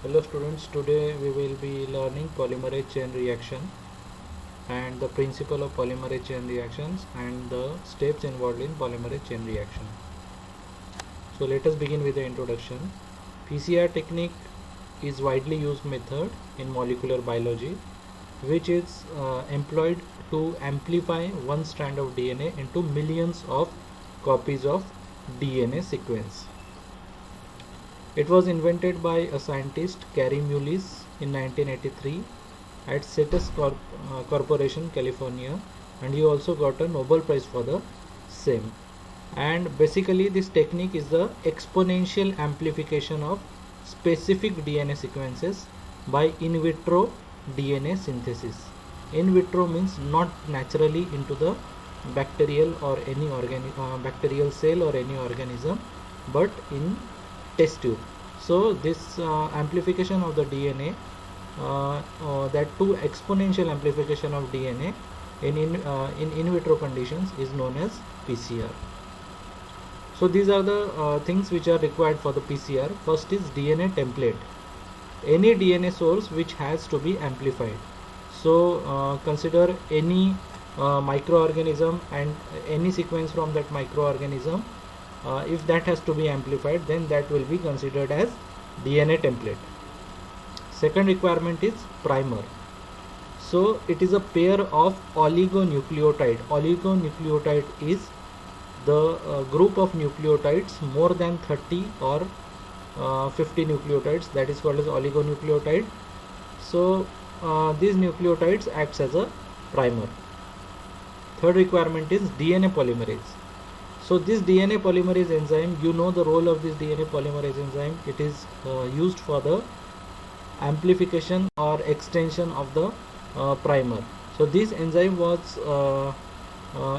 Hello students, today we will be learning polymerase chain reaction and the principle of polymerase chain reactions and the steps involved in polymerase chain reaction. So let us begin with the introduction. PCR technique is widely used method in molecular biology which is employed to amplify one strand of DNA into millions of copies of DNA sequence. It was invented by a scientist, Carey Mullis, in 1983 at Cetus Corporation, California, and he also got a Nobel Prize for the same. And basically, this technique is the exponential amplification of specific DNA sequences by in vitro DNA synthesis. In vitro means not naturally into the bacterial or any bacterial cell or any organism, but in test tube. So this amplification of the DNA, that too exponential amplification of DNA in vitro conditions is known as PCR. So these are the things which are required for the PCR. First is DNA template. Any DNA source which has to be amplified. So consider any microorganism and any sequence from that microorganism. If that has to be amplified, then that will be considered as DNA template. Second requirement is primer. So it is a pair of oligonucleotide. Oligonucleotide is the group of nucleotides more than 30 or 50 nucleotides, that is called as oligonucleotide. So these nucleotides acts as a primer. Third requirement is DNA polymerase. So this DNA polymerase enzyme, you know the role of this DNA polymerase enzyme. It is used for the amplification or extension of the primer. So this enzyme was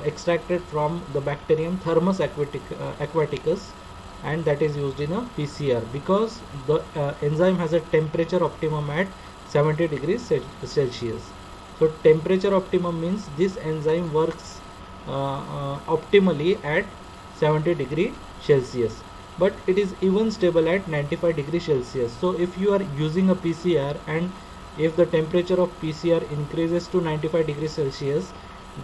extracted from the bacterium Thermus aquaticus, and that is used in a PCR because the enzyme has a temperature optimum at 70 degrees Celsius. So temperature optimum means this enzyme works optimally at 70 degree Celsius, but it is even stable at 95 degree Celsius. So if you are using a PCR and if the temperature of PCR increases to 95 degrees Celsius,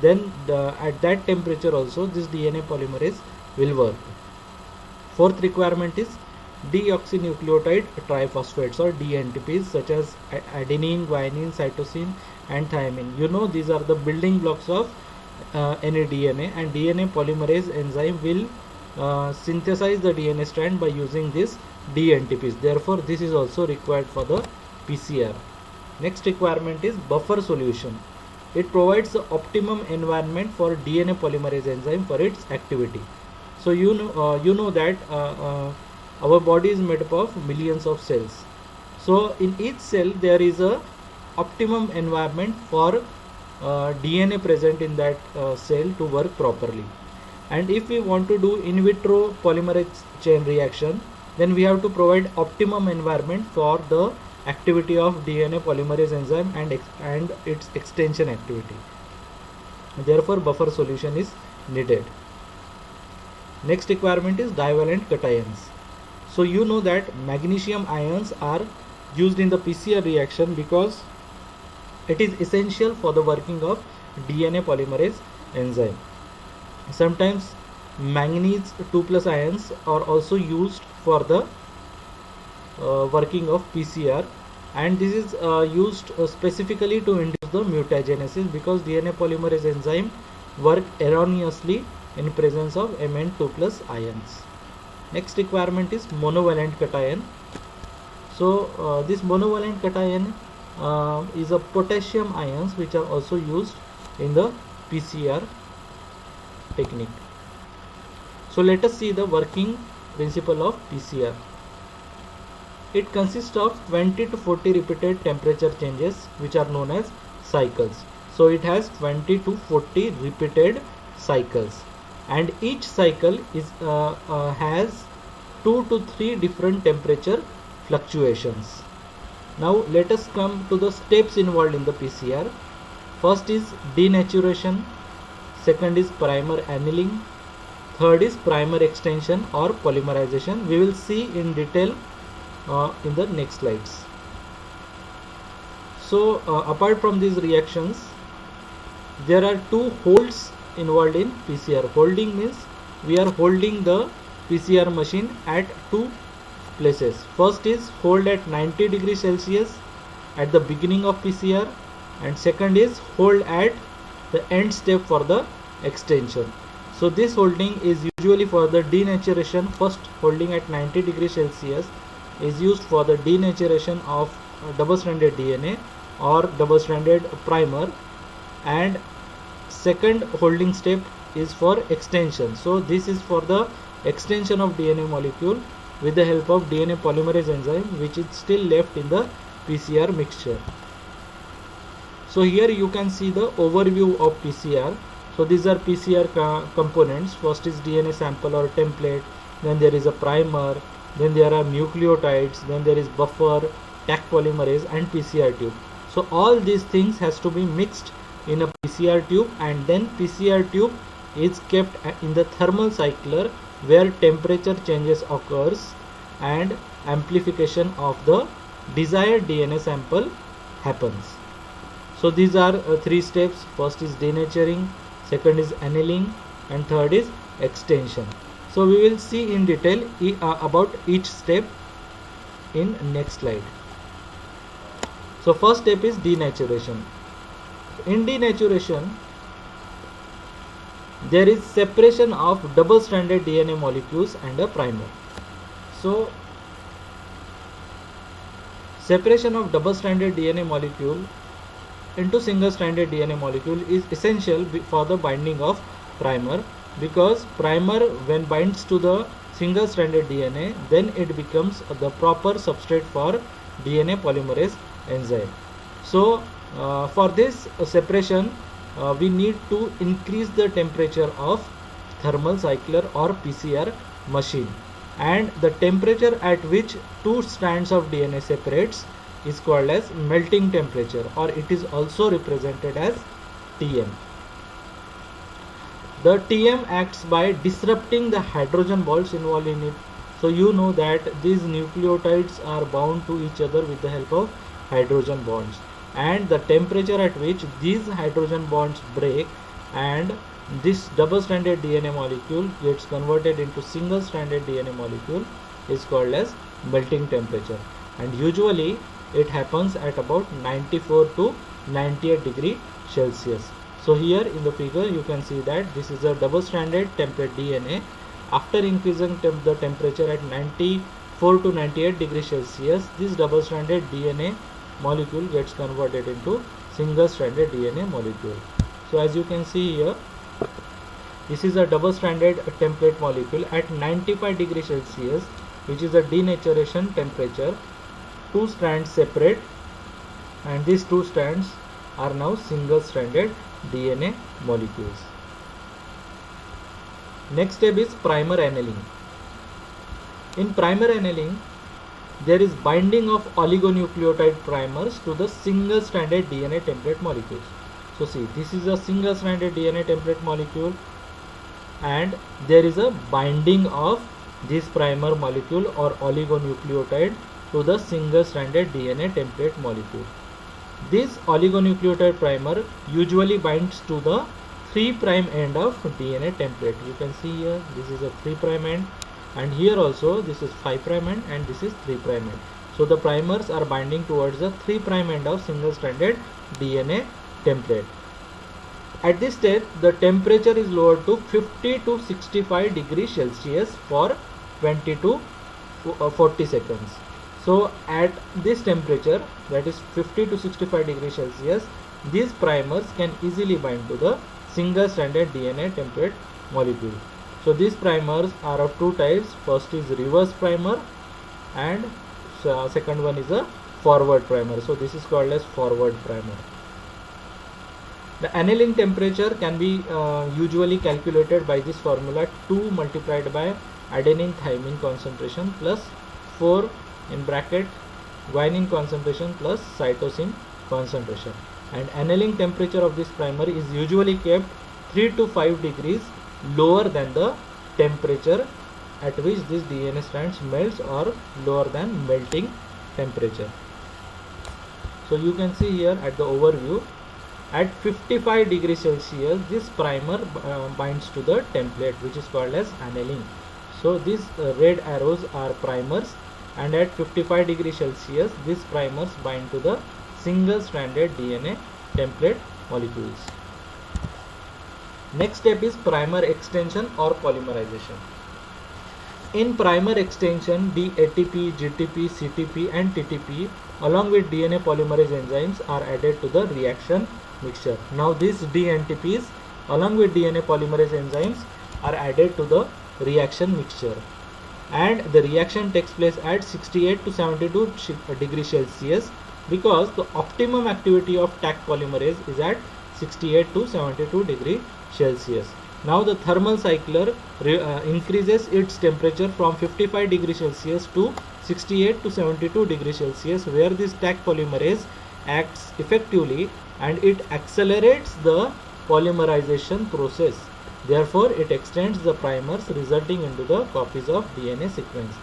then at that temperature also this DNA polymerase will work. Fourth requirement is deoxynucleotide triphosphates or DNTPs such as adenine, guanine, cytosine and thymine. You know these are the building blocks of any DNA, and DNA polymerase enzyme will synthesize the DNA strand by using this DNTPs. Therefore, this is also required for the PCR. Next requirement is buffer solution. It provides the optimum environment for DNA polymerase enzyme for its activity. So you know that our body is made up of millions of cells. So in each cell there is a optimum environment for DNA present in that cell to work properly. And if we want to do in vitro polymerase chain reaction, then we have to provide optimum environment for the activity of DNA polymerase enzyme and its extension activity. Therefore, buffer solution is needed. Next requirement is divalent cations. So you know that magnesium ions are used in the PCR reaction because it is essential for the working of DNA polymerase enzyme. Sometimes manganese 2+ ions are also used for the working of PCR, and this is used specifically to induce the mutagenesis because DNA polymerase enzyme work erroneously in presence of Mn2+ ions. Next requirement is monovalent cation. So this monovalent cation is a potassium ions which are also used in the PCR technique. So let us see the working principle of PCR. It consists of 20 to 40 repeated temperature changes which are known as cycles. So it has 20 to 40 repeated cycles, and each cycle is has 2 to 3 different temperature fluctuations. Now let us come to the steps involved in the PCR. First is denaturation, second is primer annealing, third is primer extension or polymerization. We will see in detail in the next slides. So apart from these reactions, there are two holds involved in PCR. Holding means we are holding the PCR machine at two places. First is hold at 90 degrees Celsius at the beginning of PCR, and second is hold at the end step for the extension. So this holding is usually for the denaturation. First holding at 90 degrees Celsius is used for the denaturation of double-stranded DNA or double-stranded primer, and second holding step is for extension. So this is for the extension of DNA molecule with the help of DNA polymerase enzyme, which is still left in the PCR mixture. So here you can see the overview of PCR. So these are PCR components. First is DNA sample or template, then there is a primer, then there are nucleotides, then there is buffer, Taq polymerase and PCR tube. So all these things has to be mixed in a PCR tube, and then PCR tube is kept in the thermal cycler where temperature changes occurs and amplification of the desired DNA sample happens. So these are three steps. First is denaturing, second is annealing, and third is extension. So we will see in detail about each step in next slide. So first step is denaturation. In denaturation, there is separation of double-stranded DNA molecules and a primer. So separation of double-stranded DNA molecule into single-stranded DNA molecule is essential for the binding of primer, because primer when binds to the single-stranded DNA, then it becomes the proper substrate for DNA polymerase enzyme. So for this separation, we need to increase the temperature of thermal cycler or PCR machine, and the temperature at which two strands of DNA separates is called as melting temperature, or it is also represented as Tm. The Tm acts by disrupting the hydrogen bonds involved in it. So you know that these nucleotides are bound to each other with the help of hydrogen bonds, and the temperature at which these hydrogen bonds break and this double-stranded DNA molecule gets converted into single-stranded DNA molecule is called as melting temperature, and usually it happens at about 94 to 98 degree Celsius. So here in the figure you can see that this is a double-stranded template DNA. After increasing the temperature at 94 to 98 degrees Celsius, this double-stranded DNA molecule gets converted into single-stranded DNA molecule. So as you can see here, this is a double-stranded template molecule at 95 degrees Celsius, which is a denaturation temperature. Two strands separate, and these two strands are now single-stranded DNA molecules. Next step is primer annealing. In primer annealing, there is binding of oligonucleotide primers to the single-stranded DNA template molecules. So see, this is a single-stranded DNA template molecule, and there is a binding of this primer molecule or oligonucleotide to the single-stranded DNA template molecule. This oligonucleotide primer usually binds to the 3' end of DNA template. You can see here this is a 3' end, and here also this is 5' end and this is 3' end. So the primers are binding towards the 3' end of single-stranded DNA template. At this stage, the temperature is lowered to 50 to 65 degrees Celsius for 20 to 40 seconds. So at this temperature, that is 50 to 65 degrees Celsius, these primers can easily bind to the single-stranded DNA template molecule. So these primers are of two types. First is reverse primer, and second one is a forward primer. So this is called as forward primer. The annealing temperature can be usually calculated by this formula: 2 multiplied by adenine thymine concentration plus 4 in bracket guanine concentration plus cytosine concentration. And annealing temperature of this primer is usually kept 3 to 5 degrees lower than the temperature at which this DNA strands melts, or lower than melting temperature. So you can see here at the overview, at 55 degrees Celsius, this primer binds to the template, which is called as annealing. So these red arrows are primers, and at 55 degrees Celsius, these primers bind to the single stranded DNA template molecules. Next step is primer extension or polymerization. In primer extension, DATP, GTP, CTP and TTP along with DNA polymerase enzymes are added to the reaction mixture. Now these DNTPs along with DNA polymerase enzymes are added to the reaction mixture, and the reaction takes place at 68 to 72 degrees Celsius, because the optimum activity of Taq polymerase is at 68 to 72 degrees Celsius. Now the thermal cycler increases its temperature from 55 degrees Celsius to 68 to 72 degrees Celsius, where this Taq polymerase acts effectively and it accelerates the polymerization process. Therefore, it extends the primers, resulting into the copies of DNA sequence.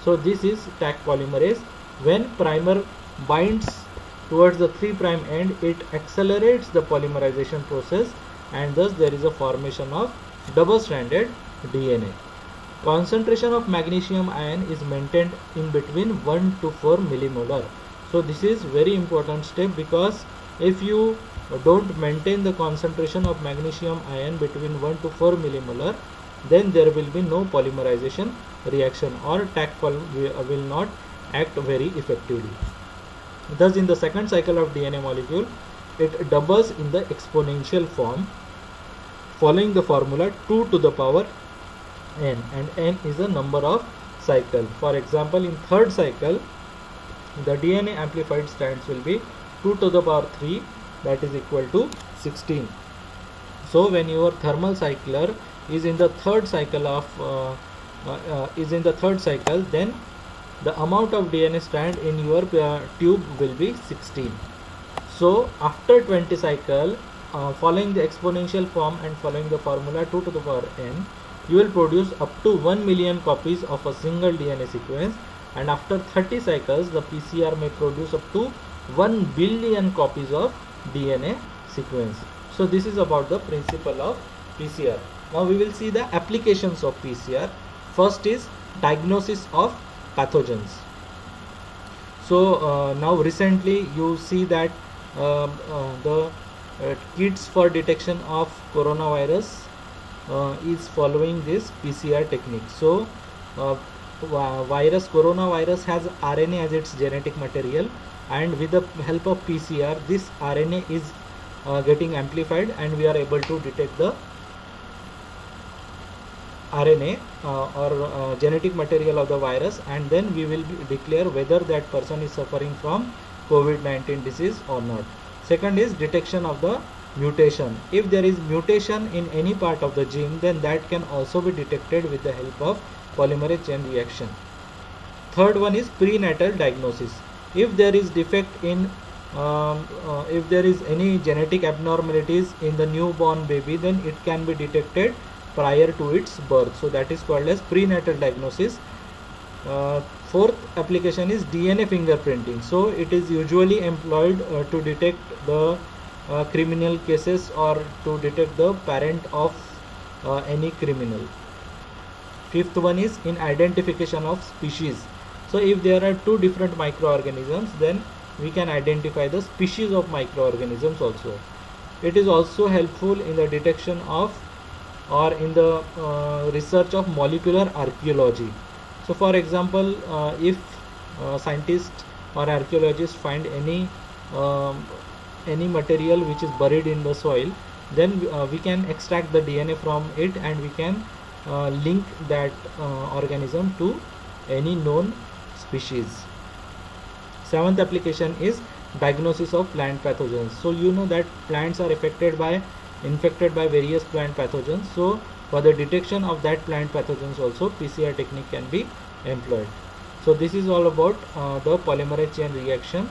So this is Taq polymerase. When primer binds towards the 3' end, it accelerates the polymerization process, and thus there is a formation of double-stranded DNA. Concentration of magnesium ion is maintained in between 1 to 4 millimolar. So this is very important step, because if you don't maintain the concentration of magnesium ion between 1 to 4 millimolar, then there will be no polymerization reaction, or Taq will not act very effectively. Thus in the second cycle of DNA molecule, it doubles in the exponential form following the formula 2 to the power n, and n is the number of cycle. For example, in third cycle, the DNA amplified strands will be 2 to the power 3, that is equal to 16. So when your thermal cycler is in the third cycle then the amount of DNA strand in your tube will be 16. So after 20 cycle, following the exponential form and following the formula 2 to the power n, you will produce up to 1 million copies of a single DNA sequence, and after 30 cycles the PCR may produce up to 1 billion copies of DNA sequence. So this is about the principle of PCR. Now we will see the applications of PCR. First is diagnosis of pathogens. So now recently you see that the kits for detection of coronavirus is following this PCR technique. So coronavirus has RNA as its genetic material, and with the help of PCR, this RNA is getting amplified, and we are able to detect the RNA or genetic material of the virus, and then we will declare whether that person is suffering from COVID-19 disease or not. Second is detection of the mutation. If there is mutation in any part of the gene, then that can also be detected with the help of polymerase chain reaction. Third one is prenatal diagnosis. If there is defect in if there is any genetic abnormalities in the newborn baby, then it can be detected prior to its birth. So that is called as prenatal diagnosis. Fourth application is DNA fingerprinting. So it is usually employed to detect the criminal cases or to detect the parent of any criminal. Fifth one is in identification of species. So if there are two different microorganisms, then we can identify the species of microorganisms also. It is also helpful in the detection of or in the research of molecular archaeology. So for example, if scientists or archaeologists find any material which is buried in the soil, then we can extract the DNA from it, and we can link that organism to any known species. Seventh application is diagnosis of plant pathogens. So you know that plants are infected by various plant pathogens. So for the detection of that plant pathogens also PCR technique can be employed. So this is all about the polymerase chain reaction.